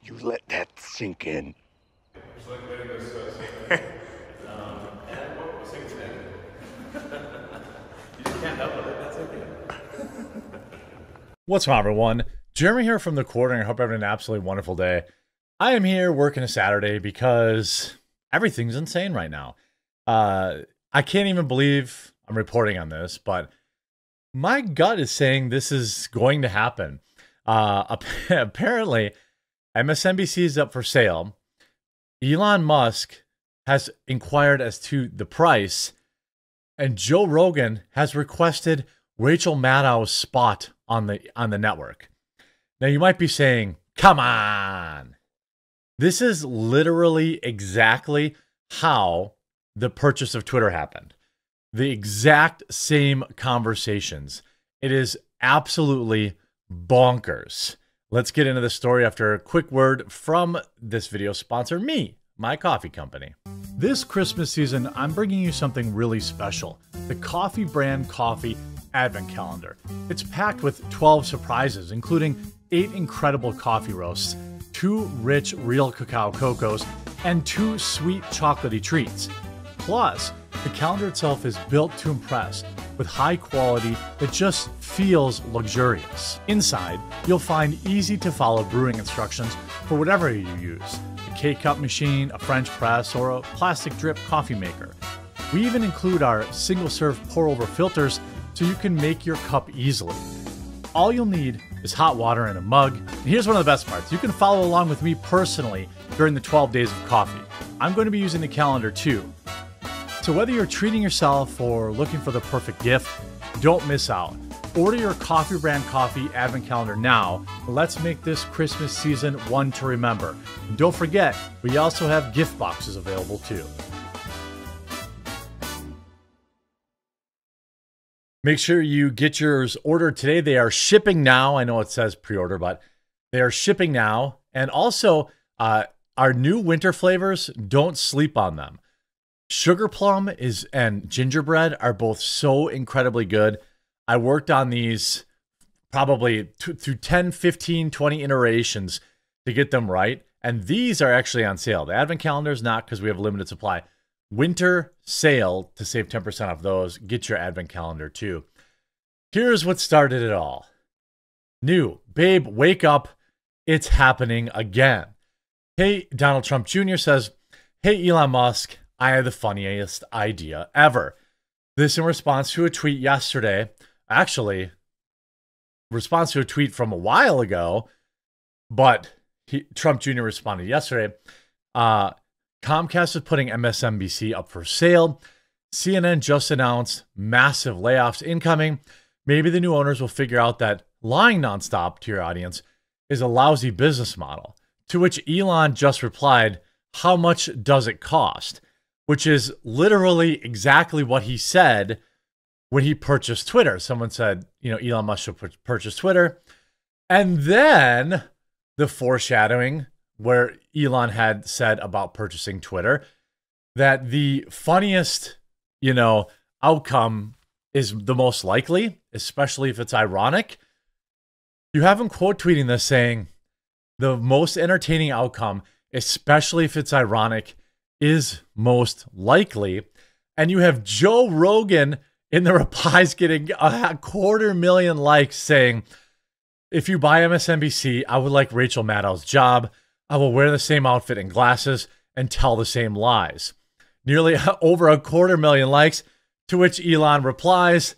You let that sink in. It's like letting this and what was it then? You just can't help it. That's okay. What's wrong, everyone? Jeremy here from The Quarter, and I hope you're having an absolutely wonderful day. I am here working a Saturday because everything's insane right now. I can't even believe I'm reporting on this, but my gut is saying this is going to happen. Apparently, MSNBC is up for sale. Elon Musk has inquired as to the price, and Joe Rogan has requested Rachel Maddow's spot on the network. Now you might be saying, "Come on." This is literally exactly how the purchase of Twitter happened. The exact same conversations. It is absolutely bonkers. Let's get into the story after a quick word from this video sponsor, me, my coffee company. This Christmas season, I'm bringing you something really special. The Coffee Brand Coffee Advent Calendar. It's packed with 12 surprises, including 8 incredible coffee roasts, 2 rich real cacao cocos, and 2 sweet chocolatey treats. Plus, the calendar itself is built to impress with high quality that just feels luxurious. Inside, you'll find easy to follow brewing instructions for whatever you use, a K-cup machine, a French press, or a plastic drip coffee maker. We even include our single-serve pour-over filters so you can make your cup easily. All you'll need is hot water and a mug. And here's one of the best parts. You can follow along with me personally during the 12 days of coffee. I'm going to be using the calendar too. So whether you're treating yourself or looking for the perfect gift, don't miss out. Order your Coffee Brand Coffee Advent Calendar now. Let's make this Christmas season one to remember. And don't forget, we also have gift boxes available too. Make sure you get yours ordered today. They are shipping now. I know it says pre-order, but they are shipping now. And also, our new winter flavors, don't sleep on them. Sugar plum and gingerbread are both so incredibly good. I worked on these probably through 10, 15, 20 iterations to get them right. And these are actually on sale. The Advent Calendar is not because we have a limited supply. Winter sale to save 10% off those. Get your Advent Calendar too. Here's what started it all. New, babe, wake up. It's happening again. Hey, Donald Trump Jr. says, "Hey, Elon Musk, I had the funniest idea ever." This in response to a tweet yesterday. Actually, response to a tweet from a while ago, but Trump Jr. responded yesterday. Comcast is putting MSNBC up for sale. CNN just announced massive layoffs incoming. Maybe the new owners will figure out that lying nonstop to your audience is a lousy business model. To which Elon just replied, "How much does it cost?" Which is literally exactly what he said when he purchased Twitter. Someone said, Elon Musk should purchase Twitter. And then the foreshadowing where Elon had said about purchasing Twitter that the funniest, outcome is the most likely, especially if it's ironic. You have him quote tweeting this saying, "The most entertaining outcome, especially if it's ironic, is most likely." And you have Joe Rogan in the replies getting 250,000 likes saying, "If you buy MSNBC, I would like Rachel Maddow's job. I will wear the same outfit and glasses and tell the same lies." Nearly over 250,000 likes, to which Elon replies,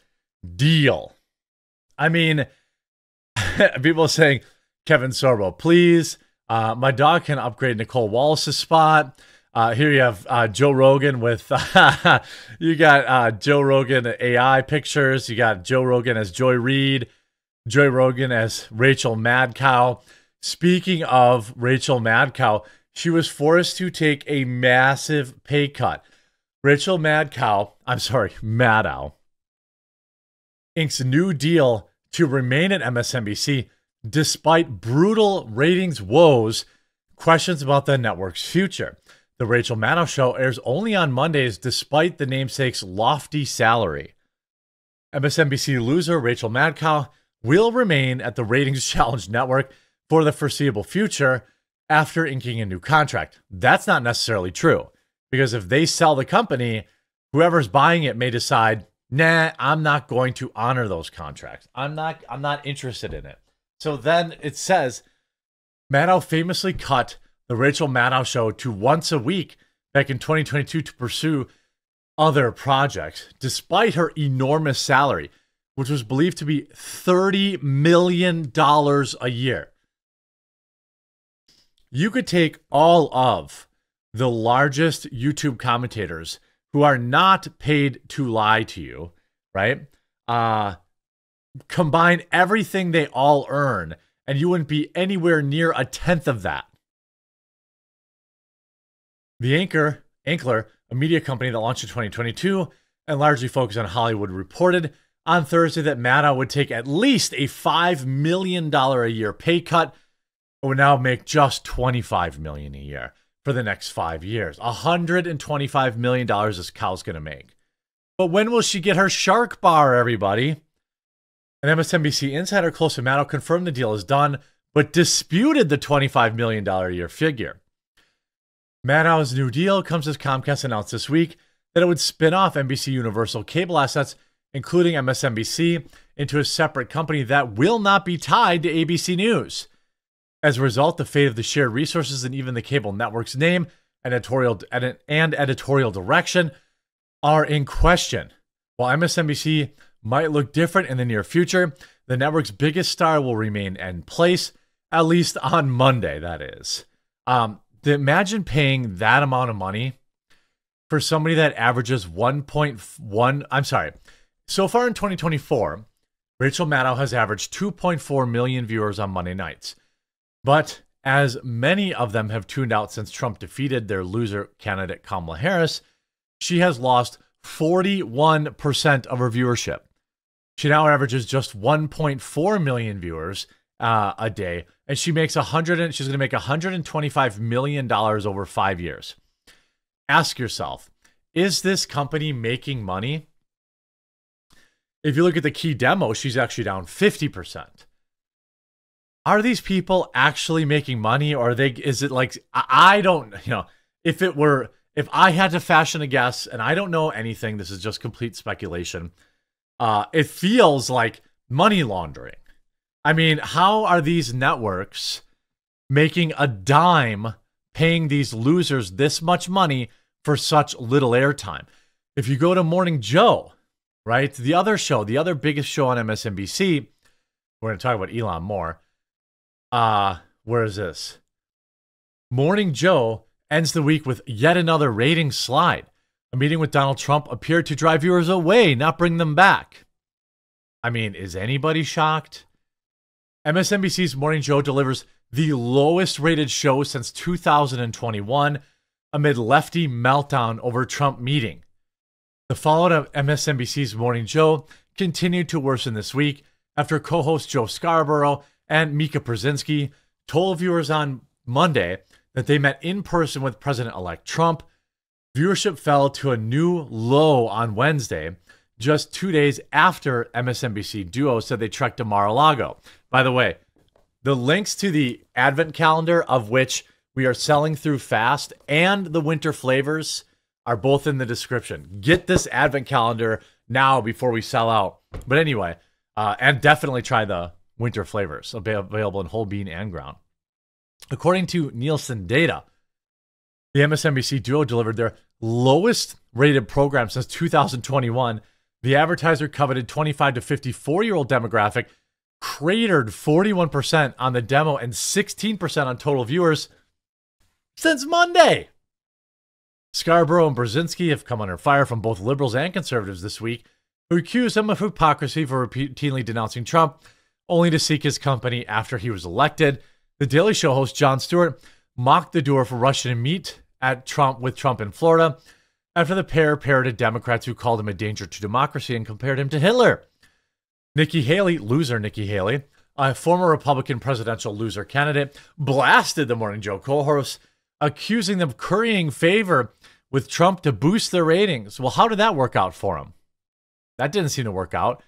"Deal." I mean, people are saying, "Kevin Sorbo, please. My dog can upgrade Nicole Wallace's spot." Here you have Joe Rogan with, you got Joe Rogan AI pictures. You got Joe Rogan as Joy Reid, Joy Rogan as Rachel Madcow. Speaking of Rachel Madcow, she was forced to take a massive pay cut. Rachel Maddow inks a new deal to remain at MSNBC despite brutal ratings woes, questions about the network's future. The Rachel Maddow Show airs only on Mondays despite the namesake's lofty salary. MSNBC loser Rachel Maddow will remain at the Ratings Challenge Network for the foreseeable future, after inking a new contract. That's not necessarily true, because if they sell the company, whoever's buying it may decide, nah, I'm not going to honor those contracts. I'm not interested in it. So then it says Maddow famously cut the Rachel Maddow show to once a week back in 2022 to pursue other projects, despite her enormous salary, which was believed to be $30 million a year. You could take all of the largest YouTube commentators who are not paid to lie to you, right? Combine everything they all earn, and you wouldn't be anywhere near a tenth of that. The Ankler, a media company that launched in 2022 and largely focused on Hollywood, reported on Thursday that Maddow would take at least a $5 million a year pay cut, but would now make just $25 million a year for the next 5 years. $125 million this cow's going to make. But when will she get her shark bar, everybody? An MSNBC insider close to Maddow confirmed the deal is done, but disputed the $25 million a year figure. Maddow's new deal comes as Comcast announced this week that it would spin off NBC Universal cable assets, including MSNBC, into a separate company that will not be tied to ABC News. As a result, the fate of the shared resources and even the cable network's name and editorial direction are in question. While MSNBC might look different in the near future, the network's biggest star will remain in place, at least on Monday, that is. Imagine paying that amount of money for somebody that averages 1.1, I'm sorry. So far in 2024, Rachel Maddow has averaged 2.4 million viewers on Monday nights. But as many of them have tuned out since Trump defeated their loser candidate Kamala Harris, she has lost 41% of her viewership. She now averages just 1.4 million viewers a day, and she's going to make $125 million over 5 years. Ask yourself, is this company making money? If you look at the key demo, she's actually down 50%. Are these people actually making money, or is it like, I don't, if I had to fashion a guess, and I don't know anything, this is just complete speculation, it feels like money laundering. I mean, how are these networks making a dime paying these losers this much money for such little airtime? If you go to Morning Joe, right, the other biggest show on MSNBC, we're going to talk about Elon more. Where is this? Morning Joe ends the week with yet another ratings slide. A meeting with Donald Trump appeared to drive viewers away, not bring them back. I mean, is anybody shocked? MSNBC's Morning Joe delivers the lowest rated show since 2021 amid lefty meltdown over Trump meeting. The fallout of MSNBC's Morning Joe continued to worsen this week after co-host Joe Scarborough and Mika Brzezinski told viewers on Monday that they met in person with President-elect Trump. Viewership fell to a new low on Wednesday, just 2 days after MSNBC duo said they trekked to Mar-a-Lago. By the way, the links to the advent calendar, of which we are selling through fast, and the winter flavors are both in the description. Get this advent calendar now before we sell out. But anyway, and definitely try the winter flavors, available in whole bean and ground. According to Nielsen data, the MSNBC duo delivered their lowest rated program since 2021. The advertiser coveted 25 to 54-year-old demographic cratered 41% on the demo and 16% on total viewers since Monday. Scarborough and Brzezinski have come under fire from both liberals and conservatives this week, who accuse him of hypocrisy for routinely denouncing Trump, only to seek his company after he was elected. The Daily Show host Jon Stewart mocked the duo for rushing to meet with Trump in Florida after the pair parroted Democrats who called him a danger to democracy and compared him to Hitler. Nikki Haley, loser Nikki Haley, a former Republican presidential loser candidate, blasted the Morning Joe co-hosts, accusing them of currying favor with Trump to boost their ratings. Well, how did that work out for him? That didn't seem to work out.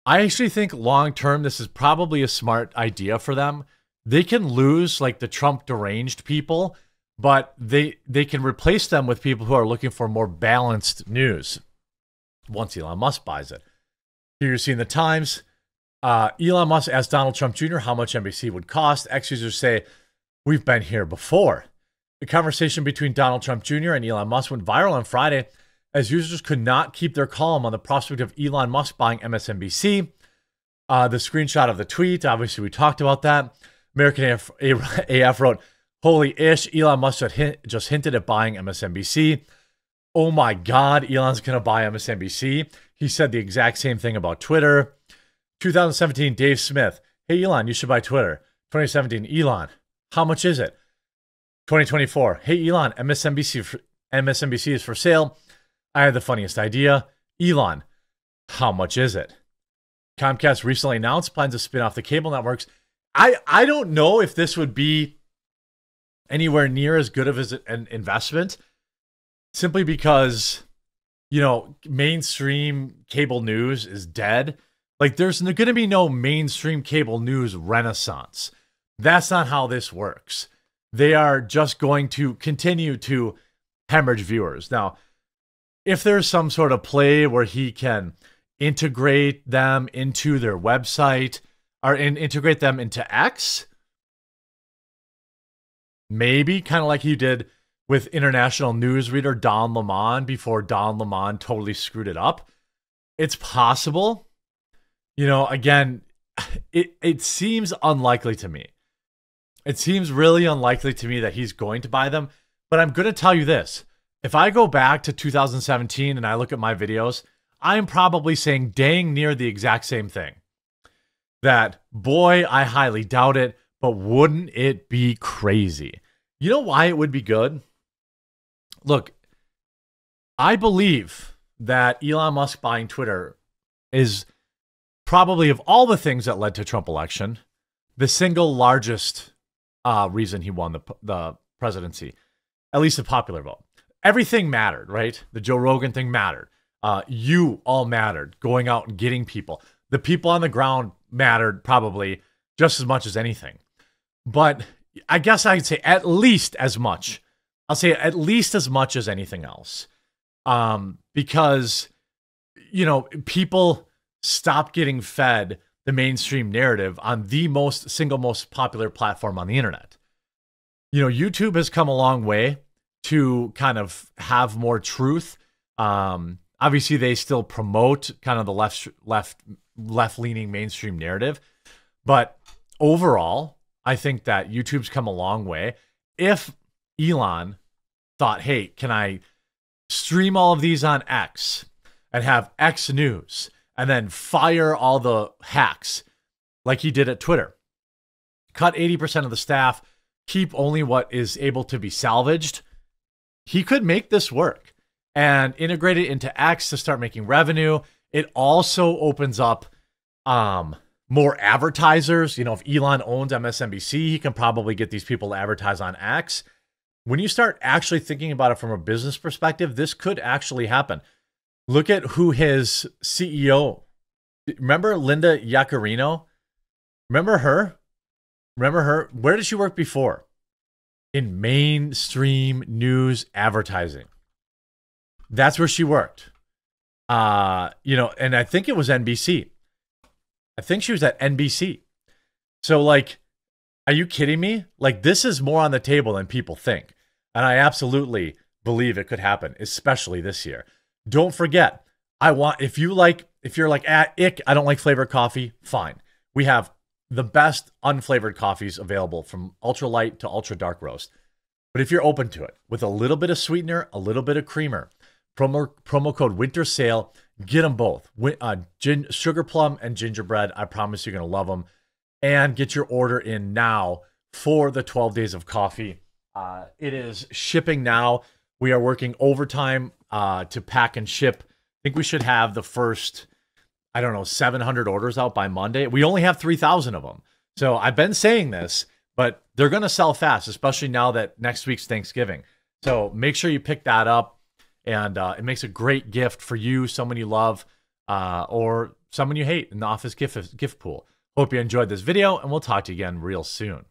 I actually think long-term, this is probably a smart idea for them. they can lose like the Trump deranged people, but they can replace them with people who are looking for more balanced news once Elon Musk buys it. Here you're seeing the Times. Elon Musk asked Donald Trump Jr. how much NBC would cost. Ex-users say, we've been here before. The conversation between Donald Trump Jr. and Elon Musk went viral on Friday as users could not keep their calm on the prospect of Elon Musk buying MSNBC. The screenshot of the tweet, obviously we talked about that. American AF wrote, holy ish, Elon Musk just hinted at buying MSNBC. Oh my God, Elon's going to buy MSNBC. He said the exact same thing about Twitter. 2017, Dave Smith. Hey, Elon, you should buy Twitter. 2017, Elon, how much is it? 2024, hey, Elon, MSNBC is for sale. I had the funniest idea. Elon, how much is it? Comcast recently announced plans to spin off the cable networks. I don't know if this would be anywhere near as good of an investment, simply because, you know, mainstream cable news is dead. Like, there's going to be no mainstream cable news renaissance. That's not how this works. They are just going to continue to hemorrhage viewers. Now, if there's some sort of play where he can integrate them into their website or integrate them into X, maybe kind of like he did with international newsreader Don Lemon before Don Lemon totally screwed it up. It's possible. You know, again, it seems unlikely to me. It seems really unlikely to me that he's going to buy them. But I'm going to tell you this. If I go back to 2017 and I look at my videos, I'm probably saying dang near the exact same thing. That, boy, I highly doubt it, but wouldn't it be crazy? You know why it would be good? Look, I believe that Elon Musk buying Twitter is probably, of all the things that led to Trump election, the single largest reason he won the presidency, at least the popular vote. Everything mattered, right? The Joe Rogan thing mattered. You all mattered, going out and getting people. The people on the ground mattered probably just as much as anything. But I guess I'd say at least as much. I'll say at least as much as anything else. Because, you know, people stopped getting fed the mainstream narrative on the single most popular platform on the internet. You know, YouTube has come a long way to kind of have more truth. Obviously, they still promote kind of the left-leaning mainstream narrative. But overall, I think that YouTube's come a long way. If Elon thought, hey, can I stream all of these on X and have X News and then fire all the hacks like he did at Twitter, cut 80% of the staff, keep only what is able to be salvaged, he could make this work and integrate it into X to start making revenue. It also opens up more advertisers. You know, if Elon owns MSNBC, he can probably get these people to advertise on X. When you start actually thinking about it from a business perspective, this could actually happen. Look at who his CEO, remember Linda Yaccarino? Remember her? Where did she work before? In mainstream news advertising. That's where she worked. You know, and I think it was NBC. I think she was at NBC. So, like, are you kidding me? Like, this is more on the table than people think. And I absolutely believe it could happen, especially this year. Don't forget, if you're like, ick, I don't like flavored coffee, fine. We have the best unflavored coffees available, from ultra light to ultra dark roast. But if you're open to it, with a little bit of sweetener, a little bit of creamer, promo code winter sale, get them both. Sugar plum and gingerbread. I promise you're going to love them. And get your order in now for the 12 days of coffee. It is shipping now. We are working overtime to pack and ship. I think we should have the first, 700 orders out by Monday. We only have 3,000 of them. So I've been saying this, but they're going to sell fast, especially now that next week's Thanksgiving. So make sure you pick that up. And it makes a great gift for you, someone you love, or someone you hate in the office gift pool. Hope you enjoyed this video, and we'll talk to you again real soon.